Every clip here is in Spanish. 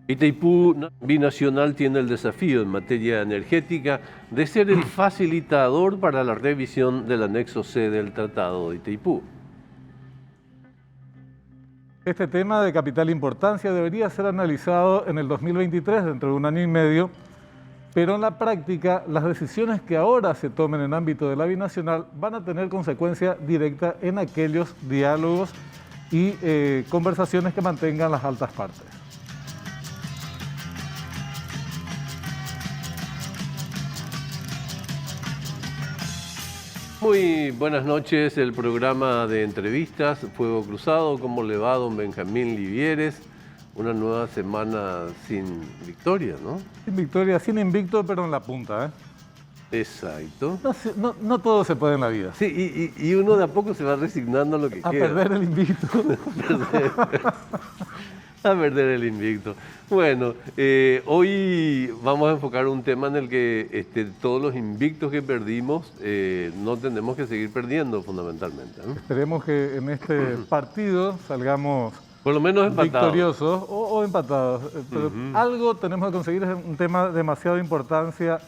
Itaipú Binacional tiene el desafío en materia energética de ser el facilitador para la revisión del anexo C del Tratado de Itaipú. Este tema de capital importancia debería ser analizado en el 2023, dentro de un año y medio, pero en la práctica las decisiones que ahora se tomen en ámbito de la binacional van a tener consecuencia directa en aquellos diálogos y conversaciones que mantengan las altas partes. Muy buenas noches, el programa de entrevistas Fuego Cruzado. ¿Cómo le va, don Benjamín Livieres? Una nueva semana sin victoria, ¿no? Sin victoria, sin invicto, pero en la punta, ¿eh? Exacto. No todo se puede en la vida. Sí, y uno de a poco se va resignando a lo que A queda. perder el invicto. A perder el invicto. Bueno, hoy vamos a enfocar un tema en el que todos los invictos que perdimos no tenemos que seguir perdiendo fundamentalmente, ¿no? Esperemos que en este partido salgamos por lo menos empatados. Victoriosos o empatados. Pero algo tenemos que conseguir, es un tema de demasiada importancia,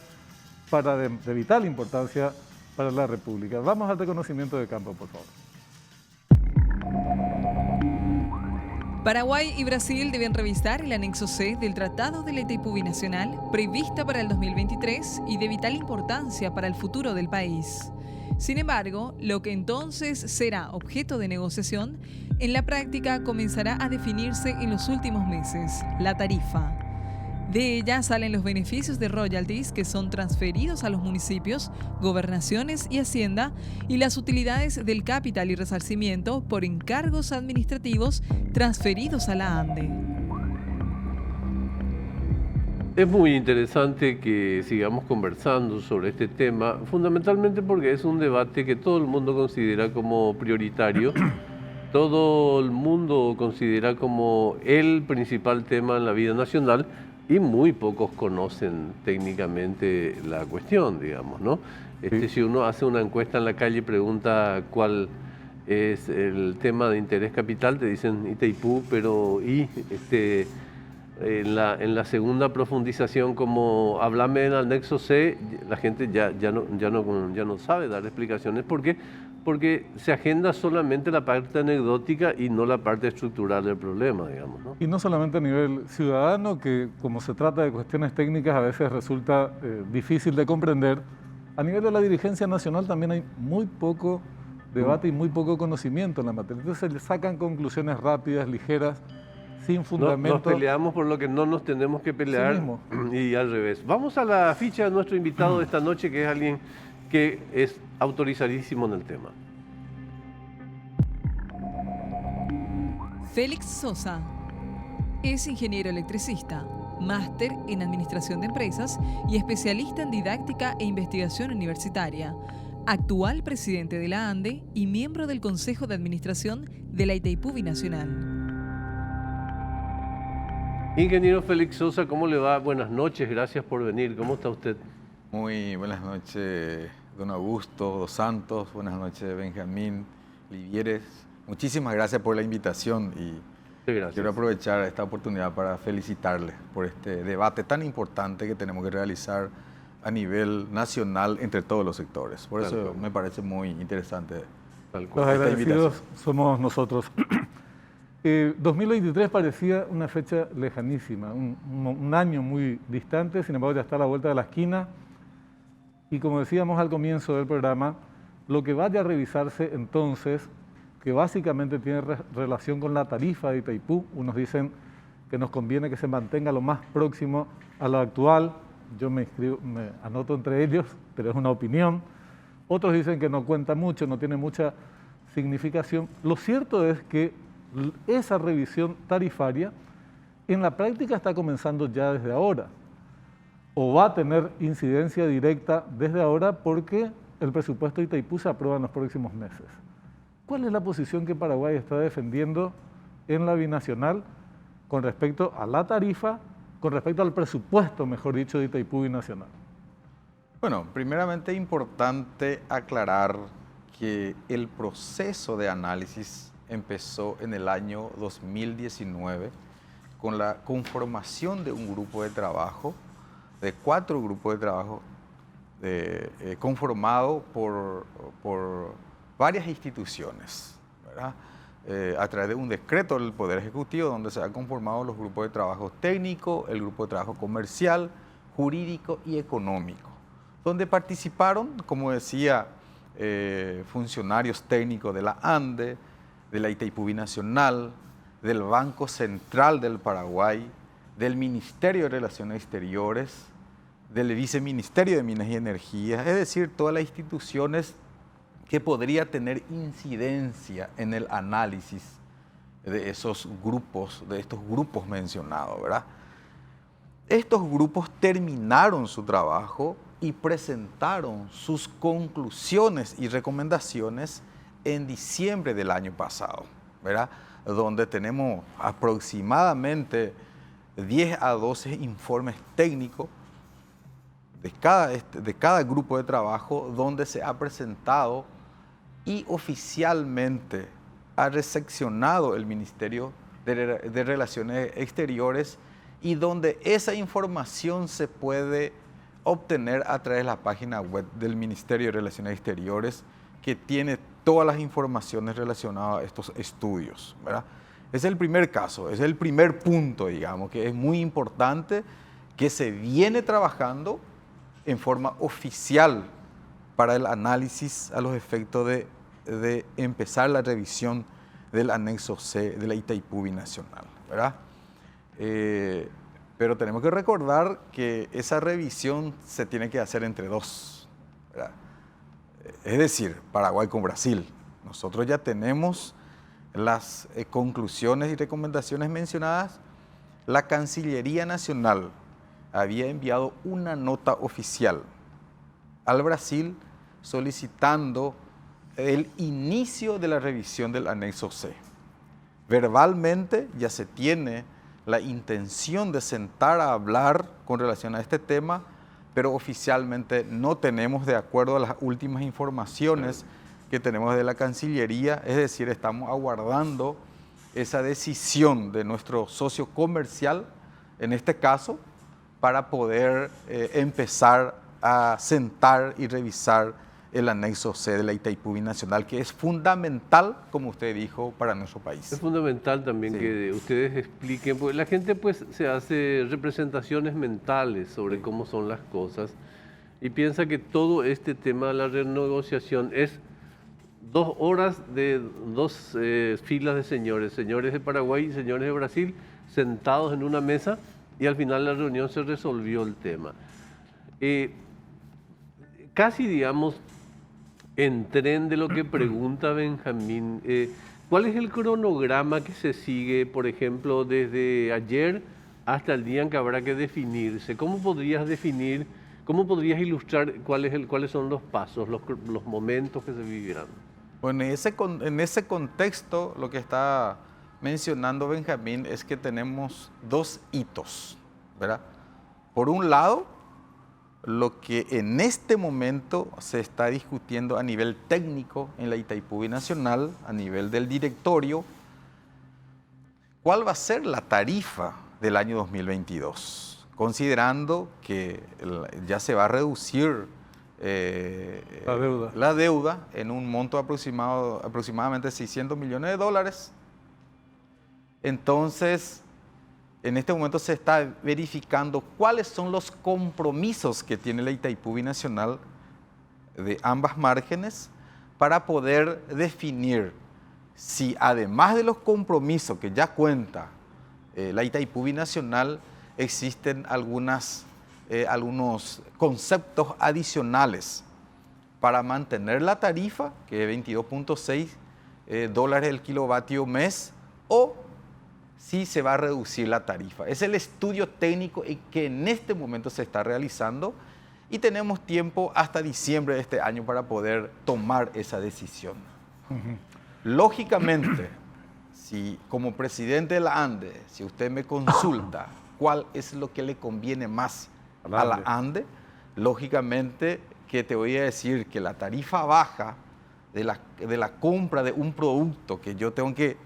de vital importancia para la República. Vamos al reconocimiento de campo, por favor. Paraguay y Brasil deben revisar el anexo C del Tratado de la Itaipú Binacional, prevista para el 2023 y de vital importancia para el futuro del país. Sin embargo, lo que entonces será objeto de negociación, en la práctica comenzará a definirse en los últimos meses: la tarifa. De ella salen los beneficios de royalties que son transferidos a los municipios, gobernaciones y hacienda, y las utilidades del capital y resarcimiento por encargos administrativos transferidos a la ANDE. Es muy interesante que sigamos conversando sobre este tema, fundamentalmente porque es un debate que todo el mundo considera como prioritario. Todo el mundo considera como el principal tema en la vida nacional y muy pocos conocen técnicamente la cuestión, digamos, ¿no? Si uno hace una encuesta en la calle y pregunta cuál es el tema de interés capital, te dicen Itaipú, pero en la segunda profundización, como háblame en el anexo C, la gente ya no sabe dar explicaciones. ¿Por qué? Porque se agenda solamente la parte anecdótica y no la parte estructural del problema, digamos, ¿no? Y no solamente a nivel ciudadano, que como se trata de cuestiones técnicas a veces resulta difícil de comprender. A nivel de la dirigencia nacional también hay muy poco debate y muy poco conocimiento en la materia. Entonces se sacan conclusiones rápidas, ligeras, sin fundamento. Nos peleamos por lo que no nos tenemos que pelear, sí mismo. Y al revés. Vamos a la ficha de nuestro invitado de esta noche, que es alguien que es autorizadísimo en el tema. Félix Sosa es ingeniero electricista, máster en Administración de Empresas y especialista en Didáctica e Investigación Universitaria, actual presidente de la ANDE y miembro del Consejo de Administración de la Itaipú Binacional. Ingeniero Félix Sosa, ¿cómo le va? Buenas noches, gracias por venir. ¿Cómo está usted? Muy buenas noches, don Augusto dos Santos. Buenas noches, Benjamín Livieres. Muchísimas gracias por la invitación y quiero aprovechar esta oportunidad para felicitarle por este debate tan importante que tenemos que realizar a nivel nacional entre todos los sectores. Por eso me parece muy interesante. Los agradecidos somos nosotros. 2023 parecía una fecha lejanísima, un año muy distante, sin embargo ya está a la vuelta de la esquina. Y como decíamos al comienzo del programa, lo que vaya a revisarse entonces, que básicamente tiene relación con la tarifa de Itaipú, unos dicen que nos conviene que se mantenga lo más próximo a lo actual, yo me anoto entre ellos, pero es una opinión. Otros dicen que no cuenta mucho, no tiene mucha significación. Lo cierto es que esa revisión tarifaria en la práctica está comenzando ya desde ahora, o va a tener incidencia directa desde ahora porque el presupuesto de Itaipú se aprueba en los próximos meses. ¿Cuál es la posición que Paraguay está defendiendo en la binacional con respecto a la tarifa, con respecto al presupuesto, mejor dicho, de Itaipú Binacional? Bueno, primeramente es importante aclarar que el proceso de análisis empezó en el año 2019 con la conformación de un grupo de trabajo, de 4 grupos de trabajo conformado por varias instituciones, ¿verdad? A través de un decreto del Poder Ejecutivo donde se han conformado los grupos de trabajo técnico, el grupo de trabajo comercial, jurídico y económico, donde participaron, como decía, funcionarios técnicos de la ANDE, de la Itaipú Binacional, del Banco Central del Paraguay, del Ministerio de Relaciones Exteriores, del Viceministerio de Minas y Energía, es decir, todas las instituciones que podría tener incidencia en el análisis de esos grupos, de estos grupos mencionados, ¿verdad? Estos grupos terminaron su trabajo y presentaron sus conclusiones y recomendaciones en diciembre del año pasado, ¿verdad? Donde tenemos aproximadamente 10 a 12 informes técnicos de cada grupo de trabajo donde se ha presentado y oficialmente ha recepcionado el Ministerio de Relaciones Exteriores y donde esa información se puede obtener a través de la página web del Ministerio de Relaciones Exteriores, que tiene todas las informaciones relacionadas a estos estudios, ¿verdad? Es el primer caso, es el primer punto, digamos, que es muy importante, que se viene trabajando en forma oficial para el análisis a los efectos de empezar la revisión del anexo C de la Itaipú Binacional, ¿verdad? Pero tenemos que recordar que esa revisión se tiene que hacer entre dos, ¿verdad? Es decir, Paraguay con Brasil. Nosotros ya tenemos las conclusiones y recomendaciones mencionadas. La Cancillería Nacional había enviado una nota oficial al Brasil solicitando el inicio de la revisión del anexo C. Verbalmente ya se tiene la intención de sentar a hablar con relación a este tema, pero oficialmente no tenemos, de acuerdo a las últimas informaciones que tenemos de la Cancillería, es decir, estamos aguardando esa decisión de nuestro socio comercial, en este caso, para poder empezar a sentar y revisar el anexo C de la Itaipú Binacional, que es fundamental, como usted dijo, para nuestro país. Es fundamental también que ustedes expliquen, porque la gente pues se hace representaciones mentales sobre cómo son las cosas y piensa que todo este tema de la renegociación es 2 horas de 2 filas de señores de Paraguay y señores de Brasil, sentados en una mesa, y al final de la reunión se resolvió el tema. Casi, digamos, en tren de lo que pregunta Benjamín, ¿cuál es el cronograma que se sigue, por ejemplo, desde ayer hasta el día en que habrá que definirse? ¿Cómo podrías definir, cómo podrías ilustrar cuáles son los pasos, los momentos que se vivirán? Bueno, en ese contexto, lo que está mencionando Benjamín es que tenemos 2 hitos, ¿verdad? Por un lado, lo que en este momento se está discutiendo a nivel técnico en la Itaipú Binacional, a nivel del directorio, ¿cuál va a ser la tarifa del año 2022? Considerando que ya se va a reducir la deuda en un monto aproximadamente $600 millones. Entonces, en este momento se está verificando cuáles son los compromisos que tiene la Itaipú Binacional de ambas márgenes para poder definir si, además de los compromisos que ya cuenta la Itaipú Binacional, existen algunos conceptos adicionales para mantener la tarifa, que es $22.6 el kilovatio mes, o si se va a reducir la tarifa. Es el estudio técnico que en este momento se está realizando y tenemos tiempo hasta diciembre de este año para poder tomar esa decisión. Lógicamente, si como presidente de la ANDE, si usted me consulta cuál es lo que le conviene más a la ANDE, lógicamente que te voy a decir que la tarifa baja de la compra de un producto que yo tengo que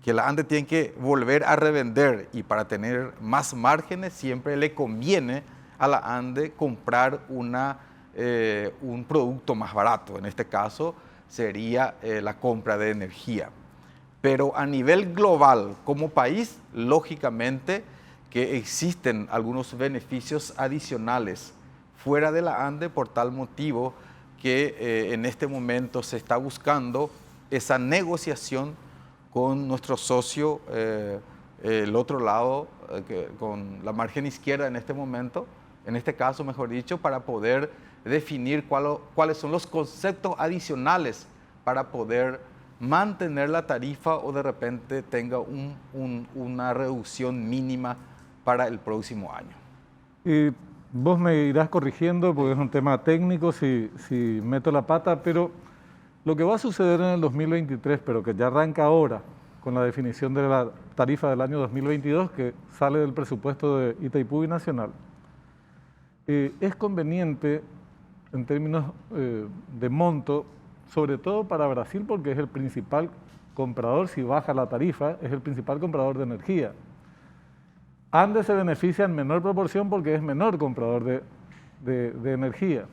que la ANDE tiene que volver a revender, y para tener más márgenes siempre le conviene a la ANDE comprar un producto más barato. En este caso sería la compra de energía. Pero a nivel global, como país, lógicamente que existen algunos beneficios adicionales fuera de la ANDE, por tal motivo que en este momento se está buscando esa negociación con nuestro socio, el otro lado, con la margen izquierda en este momento, en este caso, mejor dicho, para poder definir cuáles son los conceptos adicionales para poder mantener la tarifa o de repente tenga una reducción mínima para el próximo año. Y vos me irás corrigiendo porque es un tema técnico si meto la pata, pero lo que va a suceder en el 2023, pero que ya arranca ahora con la definición de la tarifa del año 2022 que sale del presupuesto de Itaipú Binacional, es conveniente en términos de monto, sobre todo para Brasil, porque es el principal comprador, si baja la tarifa, es el principal comprador de energía. Andes se beneficia en menor proporción porque es menor comprador de energía.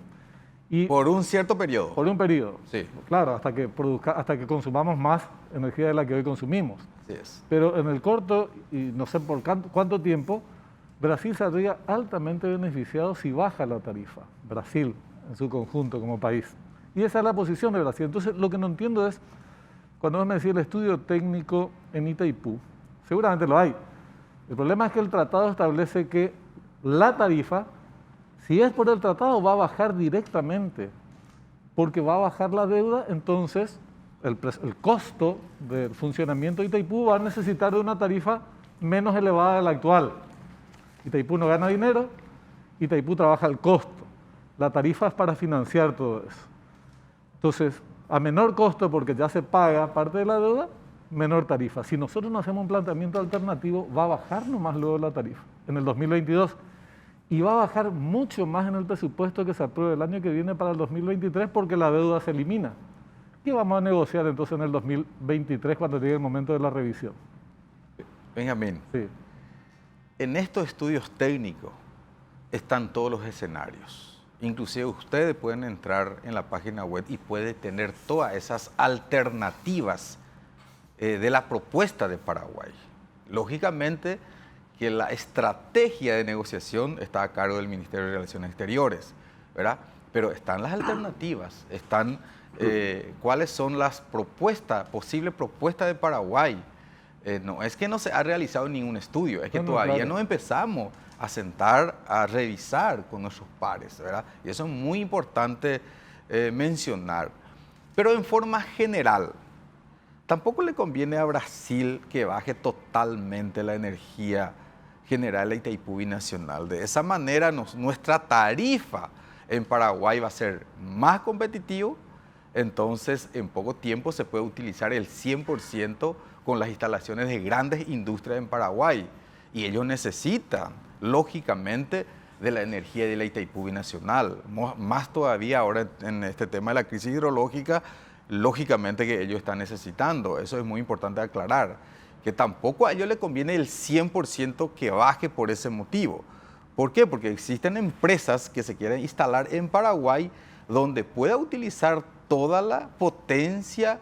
Y por un cierto periodo. Por un periodo. Sí. Claro, hasta que consumamos más energía de la que hoy consumimos. Así es. Pero en el corto, y no sé por cuánto tiempo, Brasil saldría altamente beneficiado si baja la tarifa. Brasil, en su conjunto como país. Y esa es la posición de Brasil. Entonces, lo que no entiendo es, cuando vos me decís el estudio técnico en Itaipú, seguramente lo hay. El problema es que el tratado establece que la tarifa, si es por el tratado, va a bajar directamente, porque va a bajar la deuda, entonces el costo del funcionamiento de Itaipú va a necesitar de una tarifa menos elevada de la actual. Itaipú no gana dinero, Itaipú trabaja el costo. La tarifa es para financiar todo eso. Entonces, a menor costo, porque ya se paga parte de la deuda, menor tarifa. Si nosotros no hacemos un planteamiento alternativo, va a bajar nomás luego la tarifa en el 2022 y va a bajar mucho más en el presupuesto que se apruebe el año que viene para el 2023 porque la deuda se elimina. ¿Qué vamos a negociar entonces en el 2023 cuando llegue el momento de la revisión? Benjamín, sí. En estos estudios técnicos están todos los escenarios. Inclusive ustedes pueden entrar en la página web y pueden tener todas esas alternativas de la propuesta de Paraguay. Lógicamente que la estrategia de negociación está a cargo del Ministerio de Relaciones Exteriores, ¿verdad? Pero están las alternativas, están cuáles son las posibles propuestas de Paraguay. No es que no se ha realizado ningún estudio, es que todavía no empezamos a sentar, a revisar con nuestros pares, ¿verdad? Y eso es muy importante mencionar. Pero en forma general, tampoco le conviene a Brasil que baje totalmente la energía general de Itaipú Binacional. De esa manera nuestra tarifa en Paraguay va a ser más competitiva, entonces en poco tiempo se puede utilizar el 100% con las instalaciones de grandes industrias en Paraguay. Y ellos necesitan, lógicamente, de la energía de la Itaipú Binacional. Más todavía ahora en este tema de la crisis hidrológica, lógicamente que ellos están necesitando. Eso es muy importante aclarar, que tampoco a ellos les conviene el 100% que baje por ese motivo. ¿Por qué? Porque existen empresas que se quieren instalar en Paraguay donde pueda utilizar toda la potencia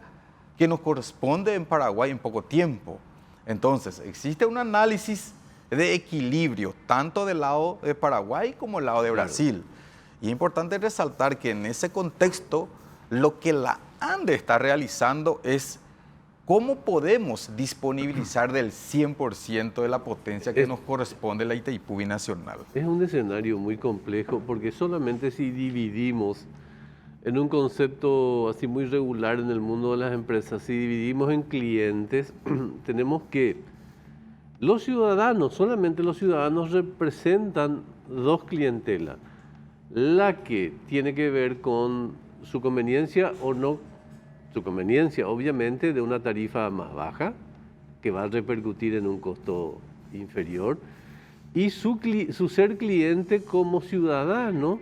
que nos corresponde en Paraguay en poco tiempo. Entonces, existe un análisis de equilibrio, tanto del lado de Paraguay como del lado de Brasil. Y es importante resaltar que en ese contexto, lo que la ANDE está realizando es cómo podemos disponibilizar del 100% de la potencia que nos corresponde la Itaipú Binacional. Es un escenario muy complejo porque solamente si dividimos en un concepto así muy regular en el mundo de las empresas, si dividimos en clientes, tenemos que los ciudadanos, solamente los ciudadanos representan dos clientelas. La que tiene que ver con su conveniencia o no, su conveniencia obviamente de una tarifa más baja, que va a repercutir en un costo inferior, y su ser cliente como ciudadano,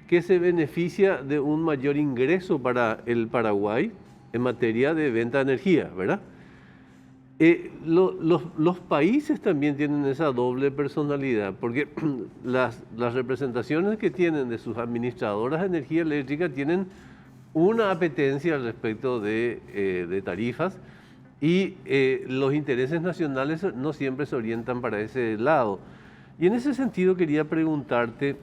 que se beneficia de un mayor ingreso para el Paraguay en materia de venta de energía, ¿verdad? Los países también tienen esa doble personalidad, porque las representaciones que tienen de sus administradoras de energía eléctrica tienen una apetencia al respecto de tarifas y los intereses nacionales no siempre se orientan para ese lado. Y en ese sentido quería preguntarte,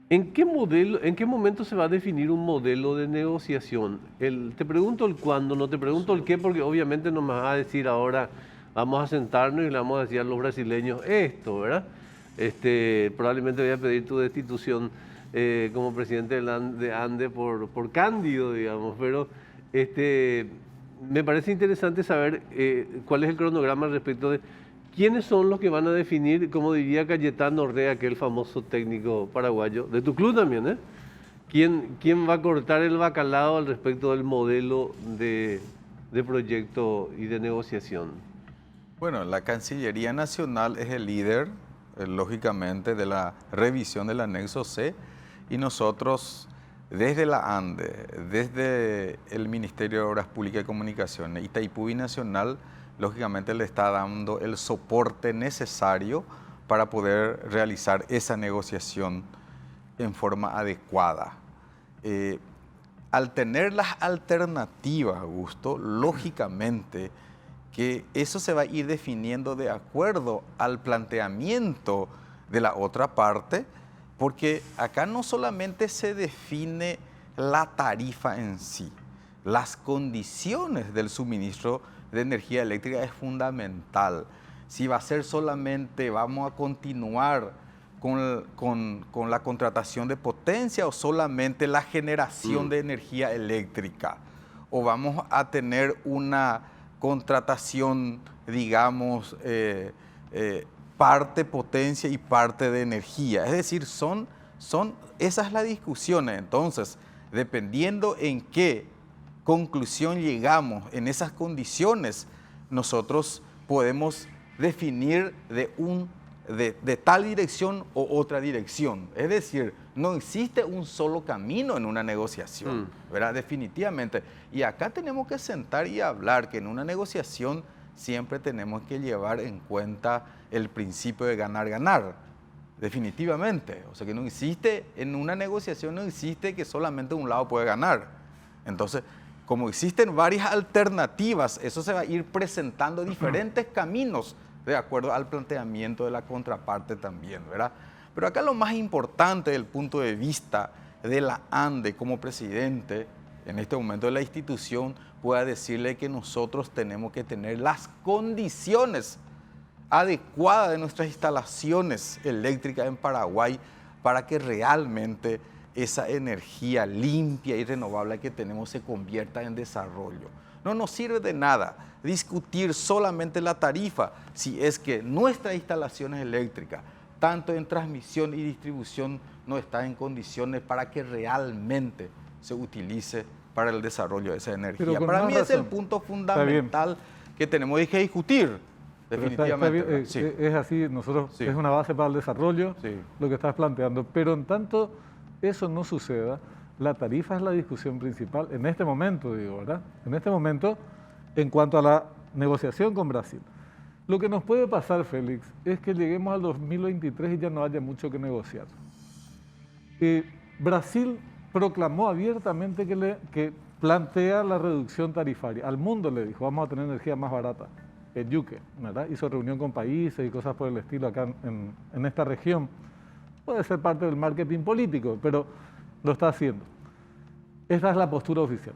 ¿en qué momento se va a definir un modelo de negociación? Te pregunto el cuándo, no te pregunto el qué, porque obviamente no me vas a decir ahora, vamos a sentarnos y le vamos a decir a los brasileños esto, ¿verdad? Probablemente voy a pedir tu destitución como presidente de ANDE por Cándido, digamos, pero me parece interesante saber cuál es el cronograma respecto de quiénes son los que van a definir, como diría Cayetano Orrea, aquel famoso técnico paraguayo, de tu club también, ¿eh? ¿Quién va a cortar el bacalao al respecto del modelo de proyecto y de negociación? Bueno, la Cancillería Nacional es el líder, lógicamente, de la revisión del anexo C, y nosotros, desde la ANDE, desde el Ministerio de Obras Públicas y Comunicaciones, Itaipú Binacional, lógicamente le está dando el soporte necesario para poder realizar esa negociación en forma adecuada. Al tener las alternativas, Augusto, lógicamente que eso se va a ir definiendo de acuerdo al planteamiento de la otra parte, porque acá no solamente se define la tarifa en sí, las condiciones del suministro de energía eléctrica es fundamental. Si va a ser solamente, vamos a continuar con la contratación de potencia o solamente la generación de energía eléctrica, o vamos a tener una contratación, digamos, parte potencia y parte de energía. Es decir, esa es la discusión. Entonces, dependiendo en qué conclusión llegamos en esas condiciones, nosotros podemos definir de tal dirección o otra dirección. Es decir, no existe un solo camino en una negociación, ¿verdad? Definitivamente. Y acá tenemos que sentar y hablar que en una negociación siempre tenemos que llevar en cuenta el principio de ganar-ganar, definitivamente. O sea que no existe, en una negociación no existe que solamente un lado puede ganar. Entonces, como existen varias alternativas, eso se va a ir presentando diferentes caminos de acuerdo al planteamiento de la contraparte también, ¿verdad? Pero acá lo más importante desde el punto de vista de la ANDE como presidente, en este momento de la institución, pueda decirle que nosotros tenemos que tener las condiciones adecuadas de nuestras instalaciones eléctricas en Paraguay para que realmente esa energía limpia y renovable que tenemos se convierta en desarrollo. No nos sirve de nada discutir solamente la tarifa si es que nuestras instalaciones eléctricas, tanto en transmisión y distribución, no están en condiciones para que realmente se utilice para el desarrollo de esa energía. Para mí es el punto fundamental que tenemos que discutir, definitivamente. Sí. Es así, nosotros es una base para el desarrollo, lo que estás planteando, pero en tanto eso no suceda, la tarifa es la discusión principal en este momento, digo, ¿verdad? En este momento, en cuanto a la negociación con Brasil. Lo que nos puede pasar, Félix, es que lleguemos al 2023 y ya no haya mucho que negociar. Brasil proclamó abiertamente que plantea la reducción tarifaria. Al mundo le dijo, vamos a tener energía más barata. El yuque, ¿verdad? Hizo reunión con países y cosas por el estilo acá en esta región. Puede ser parte del marketing político, pero lo está haciendo. Esa es la postura oficial.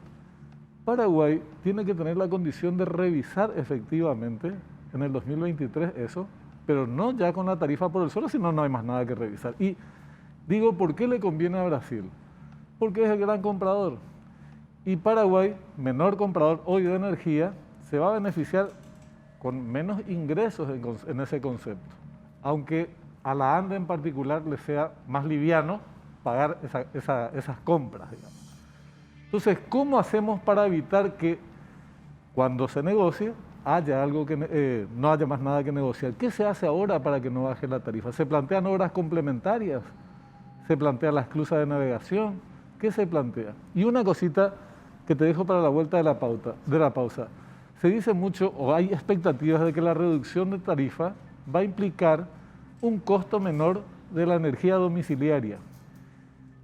Paraguay tiene que tener la condición de revisar efectivamente en el 2023 eso, pero no ya con la tarifa por el suelo, sino no hay más nada que revisar. Y digo, ¿por qué le conviene a Brasil? Porque es el gran comprador. Y Paraguay, menor comprador hoy de energía, se va a beneficiar con menos ingresos en ese concepto. Aunque a la ANDE en particular le sea más liviano pagar esas compras, digamos. Entonces, ¿cómo hacemos para evitar que cuando se negocie haya algo que no haya más nada que negociar? ¿Qué se hace ahora para que no baje la tarifa? ¿Se plantean obras complementarias? ¿Se plantean las esclusas de navegación? ¿Qué se plantea? Y una cosita que te dejo para la vuelta de la pausa. se dice mucho, o hay expectativas de que la reducción de tarifa va a implicar un costo menor de la energía domiciliaria.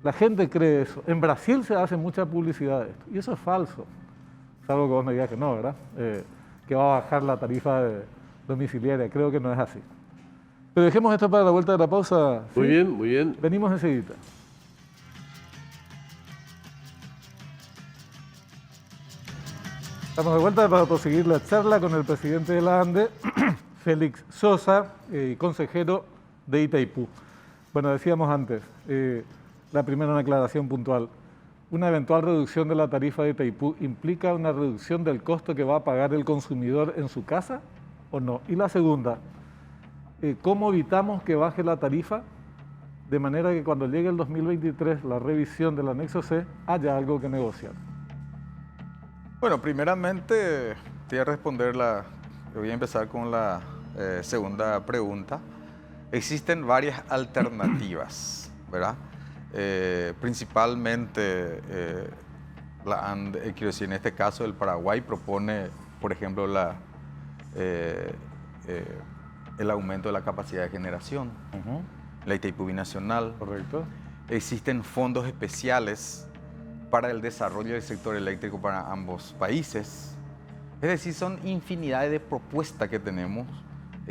La gente cree eso. En Brasil se hace mucha publicidad de esto, y eso es falso. Salvo que vos me digas que no, ¿verdad? Que va a bajar la tarifa domiciliaria. Creo que no es así. Pero dejemos esto para la vuelta de la pausa. Muy bien, muy bien. Venimos enseguida. Estamos de vuelta para proseguir la charla con el presidente de la ANDE, Félix Sosa, consejero de Itaipú. Bueno, decíamos antes, la primera una aclaración puntual. ¿Una eventual reducción de la tarifa de Itaipú implica una reducción del costo que va a pagar el consumidor en su casa o no? Y la segunda, ¿cómo evitamos que baje la tarifa de manera que cuando llegue el 2023, la revisión del anexo C, haya algo que negociar? Bueno, primeramente te voy a responder voy a empezar con la segunda pregunta. Existen varias alternativas, ¿verdad? Principalmente, quiero decir, en este caso el Paraguay propone, por ejemplo, el aumento de la capacidad de generación, la Itaipú Binacional. Correcto. Existen fondos especiales para el desarrollo del sector eléctrico para ambos países. Es decir, son infinidad de propuestas que tenemos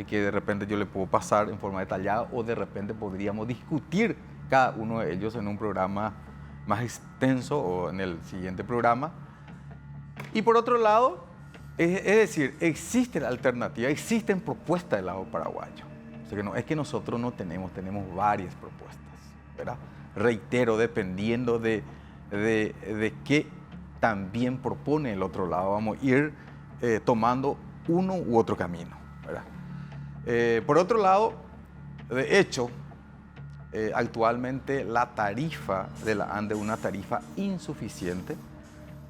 que de repente yo le puedo pasar en forma detallada o de repente podríamos discutir cada uno de ellos en un programa más extenso o en el siguiente programa. Y por otro lado, es decir, existen alternativas, existen propuestas del lado paraguayo. O sea que no es que nosotros no tenemos varias propuestas, ¿verdad? Reitero, dependiendo de qué también propone el otro lado, vamos a ir tomando uno u otro camino, ¿verdad? Por otro lado, de hecho, actualmente la tarifa de la ANDE es una tarifa insuficiente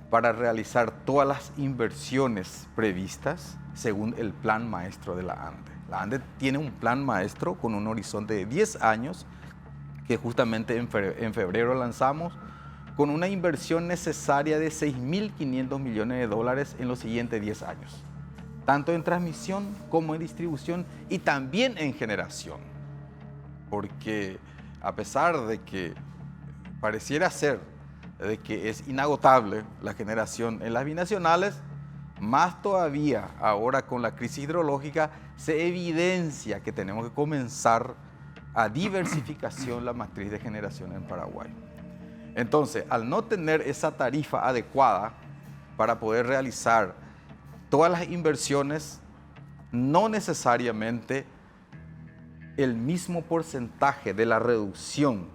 para realizar todas las inversiones previstas según el plan maestro de la ANDE. La ANDE tiene un plan maestro con un horizonte de 10 años que justamente en febrero lanzamos, con una inversión necesaria de 6.500 millones de dólares en los siguientes 10 años, tanto en transmisión como en distribución y también en generación. Porque a pesar de que pareciera ser de que es inagotable la generación en las binacionales, más todavía ahora con la crisis hidrológica se evidencia que tenemos que comenzar a diversificación la matriz de generación en Paraguay. Entonces, al no tener esa tarifa adecuada para poder realizar todas las inversiones, no necesariamente el mismo porcentaje de la reducción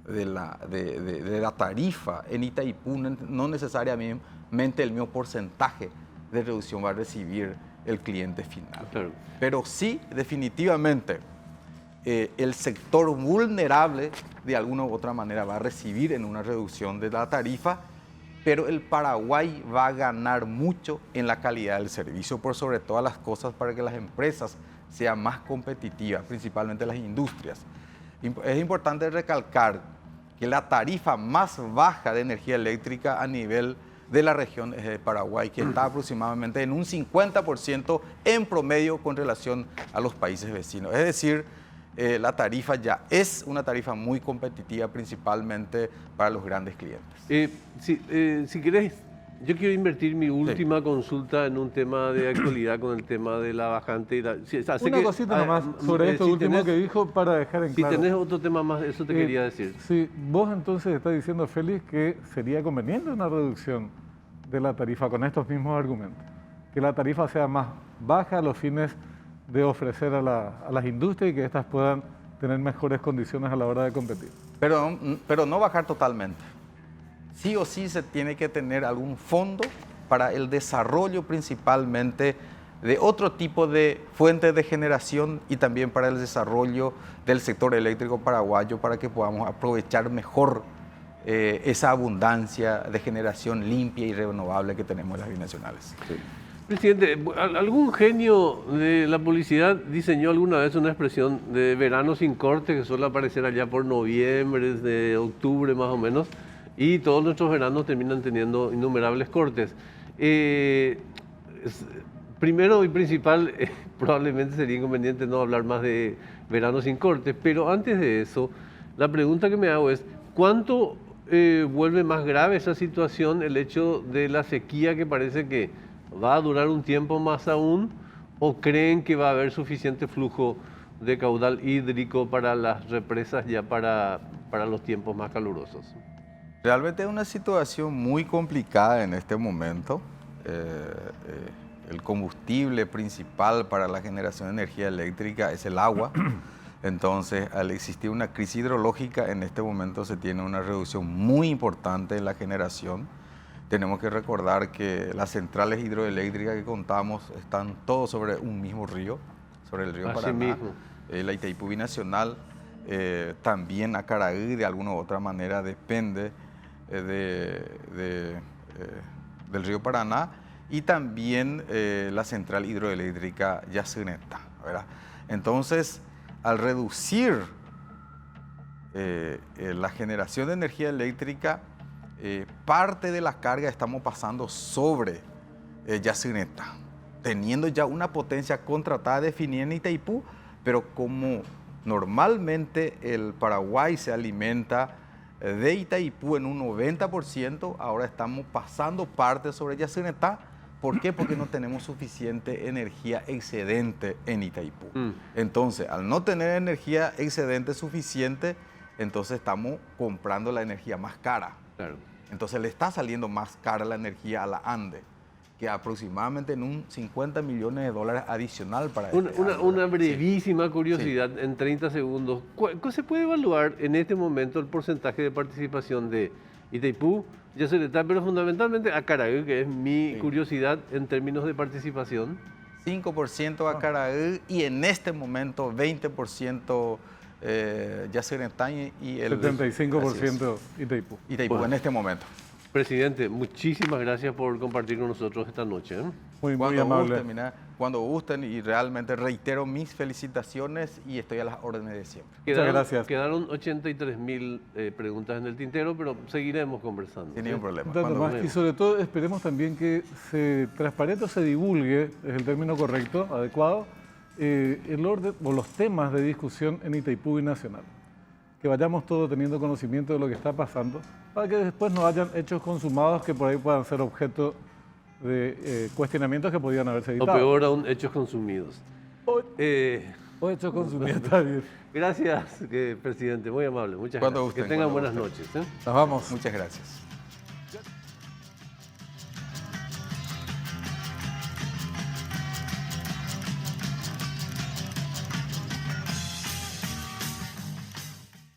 de la tarifa en Itaipú, no necesariamente el mismo porcentaje de reducción va a recibir el cliente final. Claro. Pero sí, definitivamente, el sector vulnerable de alguna u otra manera va a recibir en una reducción de la tarifa, pero el Paraguay va a ganar mucho en la calidad del servicio, por sobre todas las cosas, para que las empresas sean más competitivas, principalmente las industrias. Es importante recalcar que la tarifa más baja de energía eléctrica a nivel de la región es de Paraguay, que está aproximadamente en un 50% en promedio con relación a los países vecinos. Es decir, la tarifa ya es una tarifa muy competitiva, principalmente para los grandes clientes. Si querés, yo quiero invertir mi última consulta en un tema de actualidad con el tema de la bajante. Una cosita nomás sobre esto último que dijo para dejar en claro. Si tenés otro tema más, eso te quería decir. Sí, vos entonces estás diciendo, Félix, que sería conveniente una reducción de la tarifa con estos mismos argumentos. Que la tarifa sea más baja a los fines de ofrecer a las industrias y que éstas puedan tener mejores condiciones a la hora de competir. Pero no bajar totalmente. Sí o sí se tiene que tener algún fondo para el desarrollo principalmente de otro tipo de fuentes de generación y también para el desarrollo del sector eléctrico paraguayo, para que podamos aprovechar mejor esa abundancia de generación limpia y renovable que tenemos en las binacionales. Sí. Presidente, ¿algún genio de la publicidad diseñó alguna vez una expresión de verano sin corte que suele aparecer allá por noviembre, de octubre más o menos, y todos nuestros veranos terminan teniendo innumerables cortes? Primero y principal, probablemente sería inconveniente no hablar más de verano sin cortes, pero antes de eso, la pregunta que me hago es, ¿cuánto vuelve más grave esa situación el hecho de la sequía que parece que va a durar un tiempo más aún, o creen que va a haber suficiente flujo de caudal hídrico para las represas ya para los tiempos más calurosos? Realmente es una situación muy complicada en este momento. El combustible principal para la generación de energía eléctrica es el agua. Entonces, al existir una crisis hidrológica, en este momento se tiene una reducción muy importante en la generación. Tenemos que recordar que las centrales hidroeléctricas que contamos están todos sobre un mismo río, sobre el río Paraná. La Itaipú Binacional, también Acaraí, de alguna u otra manera depende del río Paraná, y también la central hidroeléctrica Yacyretá, ¿verdad? Entonces, al reducir la generación de energía eléctrica, parte de la carga estamos pasando sobre Yacyretá, teniendo ya una potencia contratada definida en Itaipú, pero como normalmente el Paraguay se alimenta de Itaipú en un 90%, ahora estamos pasando parte sobre Yacyretá. ¿Por qué? Porque no tenemos suficiente energía excedente en Itaipú. Entonces, al no tener energía excedente suficiente, entonces estamos comprando la energía más cara. Claro. Entonces le está saliendo más cara la energía a la ANDE, que aproximadamente en un 50 millones de dólares adicional para una brevísima curiosidad, sí, en 30 segundos. ¿Se puede evaluar en este momento el porcentaje de participación de Itaipú, Yacyretá, pero fundamentalmente Acaraí, que es mi curiosidad en términos de participación? 5% Acaraí y en este momento 20% Yacyretá y el 75% Itaipú. Itaipú, bueno, en este momento. Presidente, muchísimas gracias por compartir con nosotros esta noche. Muy amable. Gusten, mira, cuando gusten, y realmente reitero mis felicitaciones y estoy a las órdenes de siempre. Muchas gracias. Quedaron 83.000 preguntas en el tintero, pero seguiremos conversando. Sin ningún problema. Y sobre todo esperemos también que se transparente o se divulgue, es el término correcto, adecuado, el orden o los temas de discusión en Itaipú Binacional. Que vayamos todos teniendo conocimiento de lo que está pasando, para que después no hayan hechos consumados que por ahí puedan ser objeto de cuestionamientos que podrían haberse evitado. O peor aún, hechos consumidos. O hechos consumidos, está bien. Gracias, presidente, muy amable. Muchas gracias. Gusten, que tengan buenas noches. Nos vamos. Muchas gracias.